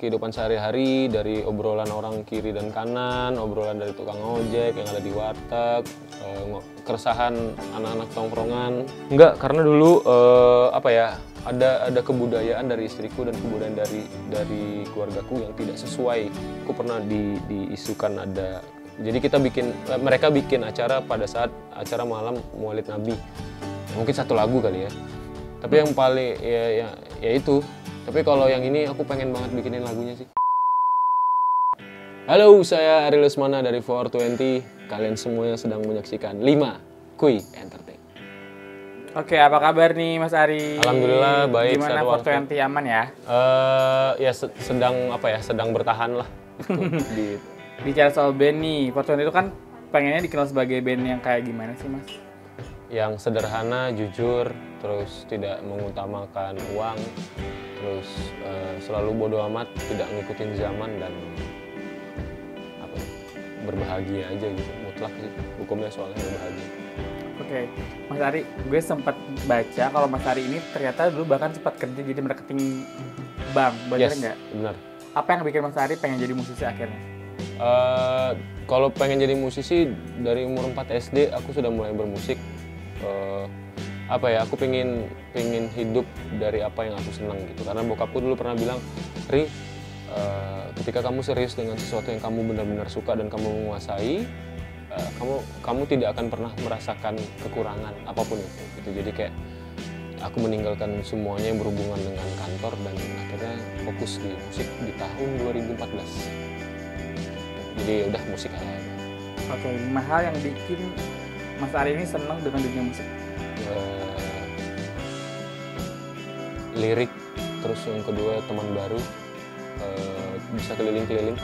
kehidupan sehari-hari, dari obrolan orang kiri dan kanan, obrolan dari tukang ojek yang ada di warteg, keresahan anak-anak tongkrongan. Enggak, karena dulu ada kebudayaan dari istriku dan kebudayaan dari keluargaku yang tidak sesuai. Aku pernah diisukan ada, jadi mereka bikin acara pada saat acara malam Maulid Nabi. Mungkin satu lagu kali ya. Tapi yang paling ya itu. Tapi kalau yang ini aku pengen banget bikinin lagunya sih. Halo, saya Ari Lesmana dari 420. Kalian semuanya sedang menyaksikan 5 Kuy Entertain. Oke, apa kabar nih Mas Ari? Alhamdulillah baik. Gimana 420 aman ya? Ya sedang bertahan lah. Bicara soal band nih, 420 itu kan pengennya dikenal sebagai band yang kayak gimana sih Mas? Yang sederhana, jujur, terus tidak mengutamakan uang, terus selalu bodo amat, tidak ngikutin zaman, dan berbahagia aja gitu, mutlak sih hukumnya soalnya berbahagia. Oke, Mas Ari, gue sempat baca kalau Mas Ari ini ternyata dulu bahkan sempat kerja jadi marketing bank, benar nggak? Benar. Apa yang bikin Mas Ari pengen jadi musisi akhirnya? Kalau pengen jadi musisi dari umur 4 SD aku sudah mulai bermusik. Aku pengen hidup dari apa yang aku senang gitu, karena bokapku dulu pernah bilang, Ri, ketika kamu serius dengan sesuatu yang kamu benar-benar suka dan kamu menguasai, kamu tidak akan pernah merasakan kekurangan apapun itu gitu. Jadi kayak aku meninggalkan semuanya yang berhubungan dengan kantor dan akhirnya fokus di musik di tahun 2014. Jadi udah musik aja. Oke, 5 hal yang bikin Mas Ari ini senang dengan dunia musik. Lirik, terus yang kedua teman baru, bisa keliling-keliling,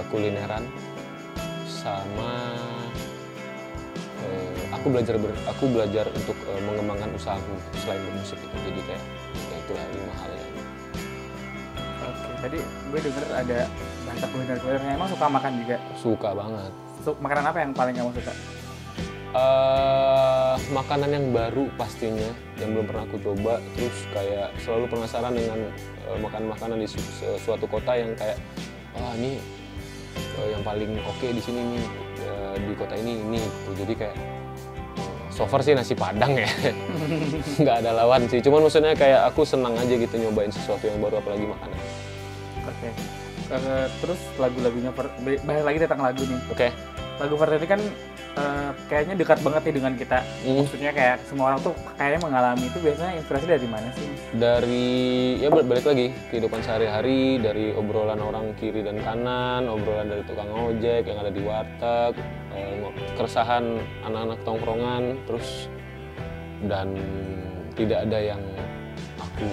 kulineran, sama aku belajar untuk mengembangkan usahaku selain bermusik itu. Jadi kayak ya itulah 5 hal yang. Oke, tadi gue denger ada banyak kuliner-kulinernya. Emang suka makan juga? Suka banget. Makanan apa yang paling kamu suka? Makanan yang baru pastinya, yang belum pernah aku coba. Terus kayak selalu penasaran dengan makanan-makanan di suatu kota yang kayak, ini yang paling oke di sini nih, di kota ini gitu. Jadi kayak so far sih nasi Padang ya. Nggak ada lawan sih, cuman maksudnya kayak aku senang aja gitu nyobain sesuatu yang baru, apalagi makanan. Oke. Terus lagu-lagunya, bahas lagi tentang lagu nih. Oke. Lagu Ferdi kan kayaknya dekat banget nih dengan kita. Maksudnya kayak semua orang tuh kayaknya mengalami itu. Biasanya inspirasi dari mana sih? Dari, ya balik lagi, kehidupan sehari-hari, dari obrolan orang kiri dan kanan, obrolan dari tukang ojek yang ada di warteg, keresahan anak-anak tongkrongan, terus dan tidak ada yang aku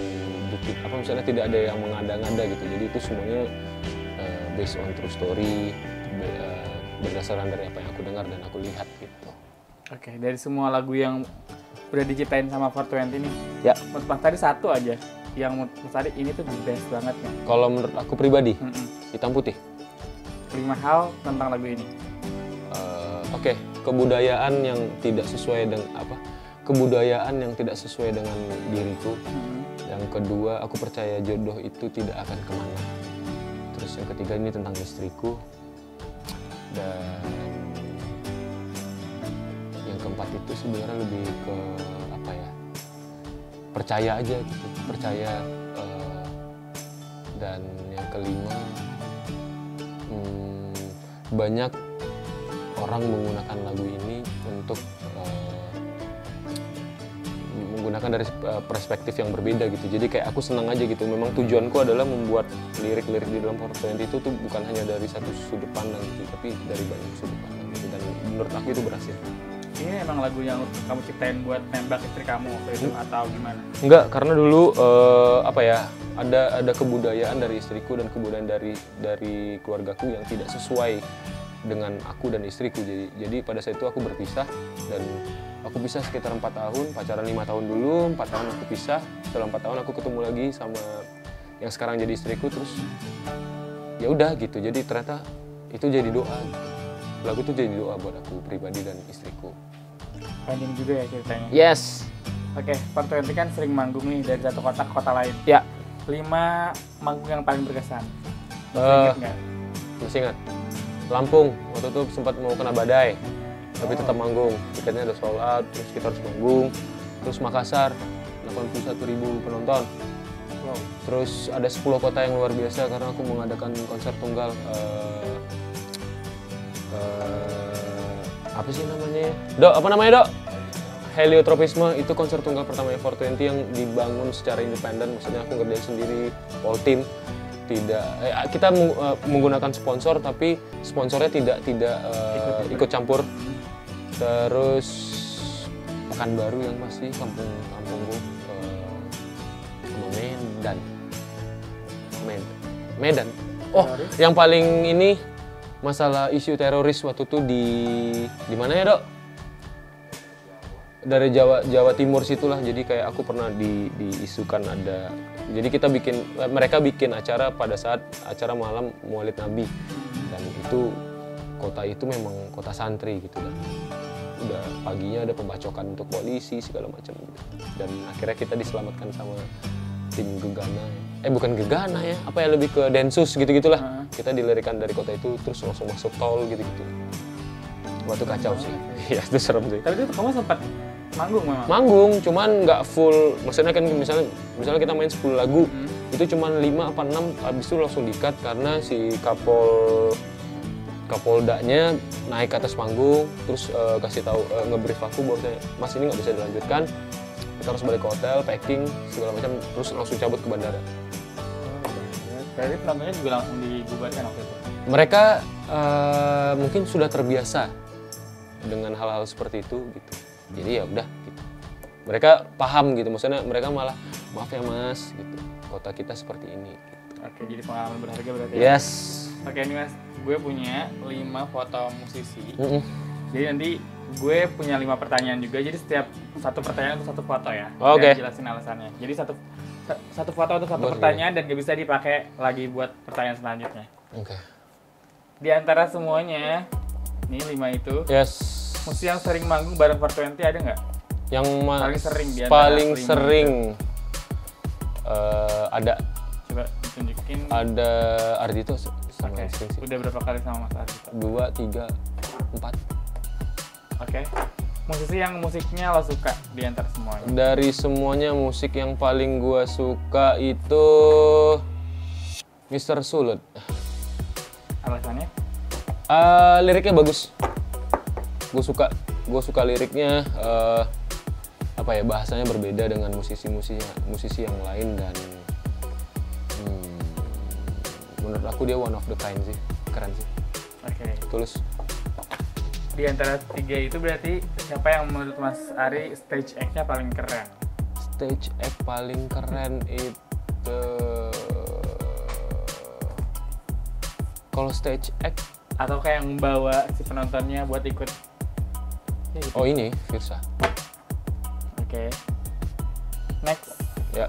bikin, misalnya tidak ada yang mengada-ngada gitu. Jadi itu semuanya based on true story, berdasarkan dari apa yang aku dengar dan aku lihat gitu. Oke, dari semua lagu yang udah diciptain sama 420 nih, ya, menurut Mas tadi satu aja yang menurut Mas tadi ini tuh the best banget nih. Kalau menurut aku pribadi, Hitam Putih. 5 hal tentang lagu ini. Oke, kebudayaan yang tidak sesuai dengan kebudayaan yang tidak sesuai dengan diriku. Yang kedua, aku percaya jodoh itu tidak akan kemana. Terus yang ketiga, ini tentang istriku. Dan yang keempat itu sebenarnya lebih ke percaya aja gitu, percaya. Dan yang kelima, banyak orang menggunakan lagu ini untuk menggunakan dari perspektif yang berbeda gitu. Jadi kayak aku senang aja gitu. Memang tujuanku adalah membuat lirik-lirik di dalam 420 itu tuh bukan hanya dari satu sudut pandang gitu, tapi dari banyak sudut pandang gitu. Dan menurut aku itu berhasil. Ini emang lagu yang kamu ciptain buat nembak istri kamu waktu itu atau gimana? Enggak, karena dulu ada kebudayaan dari istriku dan kebudayaan dari keluargaku yang tidak sesuai dengan aku dan istriku. Jadi pada saat itu aku berpisah, dan aku pisah sekitar 4 tahun, pacaran 5 tahun dulu, 4 tahun aku pisah. Setelah 4 tahun aku ketemu lagi sama yang sekarang jadi istriku, terus ya udah gitu. Jadi ternyata itu jadi doa. Lagu itu jadi doa buat aku pribadi dan istriku. Panjang juga ya ceritanya. Yes. Oke, 420 kan sering manggung nih dari satu kota ke kota lain. Ya. 5 manggung yang paling berkesan. Eh, Ingat nggak? Masih ingat? Lampung, waktu itu sempat mau kena badai, tapi tetap manggung. Tiketnya udah sold out, terus kita harus manggung. Terus Makassar, 81.000 penonton. Wow. Terus ada 10 kota yang luar biasa karena aku mengadakan konser tunggal. Apa sih namanya? Dok, apa namanya Dok? Heliotropisme, itu konser tunggal pertamanya 420 yang dibangun secara independen. Maksudnya aku ngerjain sendiri, whole team. Kita menggunakan sponsor, tapi sponsornya tidak ikut campur. Terus Pekanbaru yang masih kampungku, sama Medan. Oh, yang paling ini masalah isu teroris waktu itu di mana ya Dok? Dari Jawa Timur situlah. Jadi kayak aku pernah diisukan ada. Jadi mereka bikin acara pada saat acara malam Maulid Nabi, dan itu kota itu memang kota santri gitu kan. Udah paginya ada pembacokan untuk polisi segala macam gitu. Dan akhirnya kita diselamatkan sama tim Gegana. Bukan Gegana ya, apa ya, lebih ke Densus gitu-gitulah. Kita dilarikan dari kota itu terus langsung masuk tol gitu-gitu. Waktu kacau sih. Iya, itu serem sih. Tapi itu kamu sempat manggung memang? Manggung, cuman nggak full. Maksudnya kan misalnya kita main 10 lagu, itu cuman 5 apa 6, habis itu langsung di-cut karena si Kapoldanya naik ke atas panggung, terus kasih tahu, nge-brief aku bahwa Mas ini nggak bisa dilanjutkan, kita harus balik ke hotel, packing segala macam, terus langsung cabut ke bandara. Berarti penontonnya juga langsung dibubarkan waktu itu? Mereka mungkin sudah terbiasa dengan hal-hal seperti itu gitu. Jadi ya udah gitu. Mereka paham gitu, maksudnya mereka malah maaf ya Mas gitu. Kota kita seperti ini gitu. Oke, jadi pengalaman berharga berarti ya? Yes. Oke nih Mas, gue punya 5 foto musisi. Jadi nanti gue punya 5 pertanyaan juga, jadi setiap satu pertanyaan untuk satu foto ya. Oke. Dan jelasin alasannya. Jadi satu foto untuk satu pertanyaan dan gak bisa dipakai lagi buat pertanyaan selanjutnya. Oke. Di antara semuanya, nih 5 itu, Yes. musisi yang sering manggung bareng 420 ada nggak? Yang Paling sering di antara paling 5 sering ada. Coba ditunjukin. Ada Ardhito sama Oke, sering sih. udah berapa kali sama Mas Ardhito? 2, 3, 4. Oke. Musisi yang musiknya lo suka di antara semuanya? Dari semuanya musik yang paling gua suka itu Mr. Sulut. Alasannya? Liriknya bagus. Gue suka liriknya. Apa ya, bahasanya berbeda dengan musisi yang lain, dan menurut aku dia one of the kind sih, keren sih. Oke. Tulus. Di antara 3 itu berarti siapa yang menurut Mas Ari stage act-nya paling keren? Stage act paling keren itu, kalau stage act Atau kayak yang membawa si penontonnya buat ikut? Ya, gitu. oh ini Firsa. Oke. Next, Ya,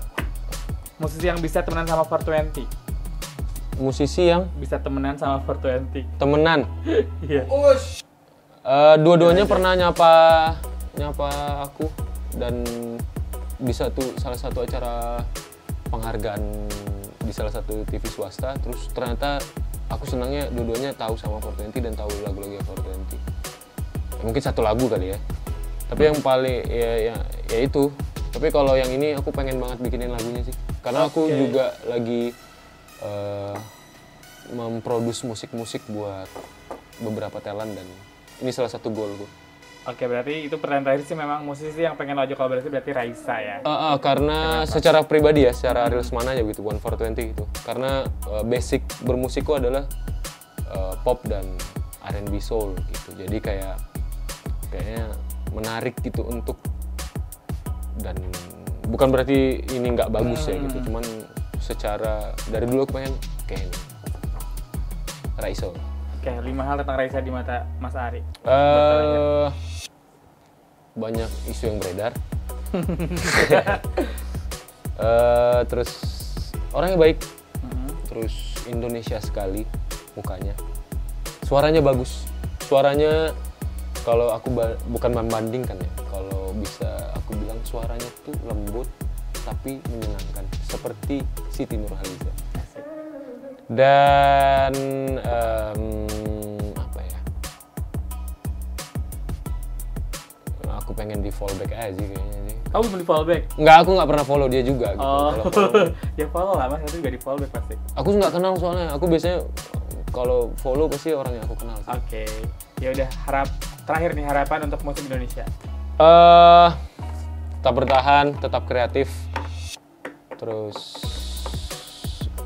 musisi yang bisa temenan sama 420. musisi yang Bisa temenan sama 420. temenan. Iya. Dua-duanya pernah nyapa aku, dan bisa tuh salah satu acara penghargaan di salah satu TV swasta. Terus ternyata aku senangnya dua-duanya tahu sama 420 dan tahu lagu-lagu 420. Mungkin satu lagu kali ya. Tapi yang paling ya itu. Tapi kalau yang ini aku pengen banget bikinin lagunya sih. Karena aku juga lagi memproduksi musik-musik buat beberapa talent, dan ini salah satu goal gue. Oke, berarti itu pertanyaan terakhir sih, memang musisi yang pengen lo ajak kolaborasi berarti Raisa ya? Karena secara pribadi ya, secara real semana aja gitu, 420 gitu. Karena basic bermusikku adalah pop dan R&B soul gitu. Jadi kayaknya menarik gitu untuk, dan bukan berarti ini nggak bagus ya gitu. Cuman secara dari dulu aku pengen kayak ini. Raisa. Oke, 5 hal tentang Raisa di mata Mas Ari. Banyak isu yang beredar. Terus orangnya baik. Terus Indonesia sekali mukanya. Suaranya bagus. Suaranya kalau aku bukan membandingkan ya. Kalau bisa aku bilang suaranya tuh lembut tapi menyenangkan. Seperti Siti Nurhaliza. Dan apa ya? Aku pengen di follow back aja kayaknya sih. Kamu belum di follow back? Enggak, aku nggak pernah follow dia juga gitu. Oh, Kalau follow, ya follow lah mas, itu juga di follow back pasti. aku nggak kenal soalnya. Aku biasanya kalau follow pasti orang yang aku kenal. Oke, ya udah terakhir nih harapan untuk musik Indonesia. Tetap bertahan, tetap kreatif, terus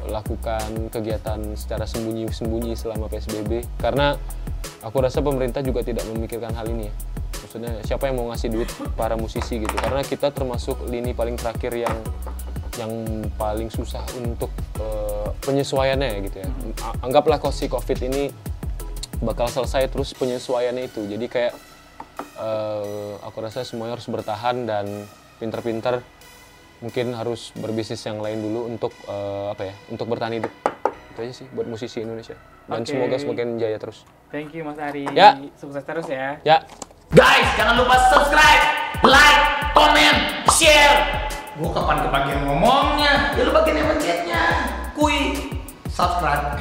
lakukan kegiatan secara sembunyi-sembunyi selama PSBB. Karena aku rasa pemerintah juga tidak memikirkan hal ini ya. Maksudnya siapa yang mau ngasih duit para musisi gitu? Karena kita termasuk lini paling terakhir yang paling susah untuk penyesuaiannya gitu ya. Anggaplah si COVID ini bakal selesai terus penyesuaiannya itu. Jadi kayak aku rasa semuanya harus bertahan dan pinter-pinter mungkin harus berbisnis yang lain dulu untuk untuk bertahan hidup. Itu aja sih buat musisi Indonesia. Dan semoga semakin jaya terus. Thank you Mas Ari. Ya. Sukses terus ya. Ya. Guys, jangan lupa subscribe, like, comment, share. Gua kapan kebagian ngomongnya? Ya lu bagian yang mencetnya. Subscribe.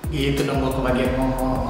Gitu dong gua kebagian ngomong.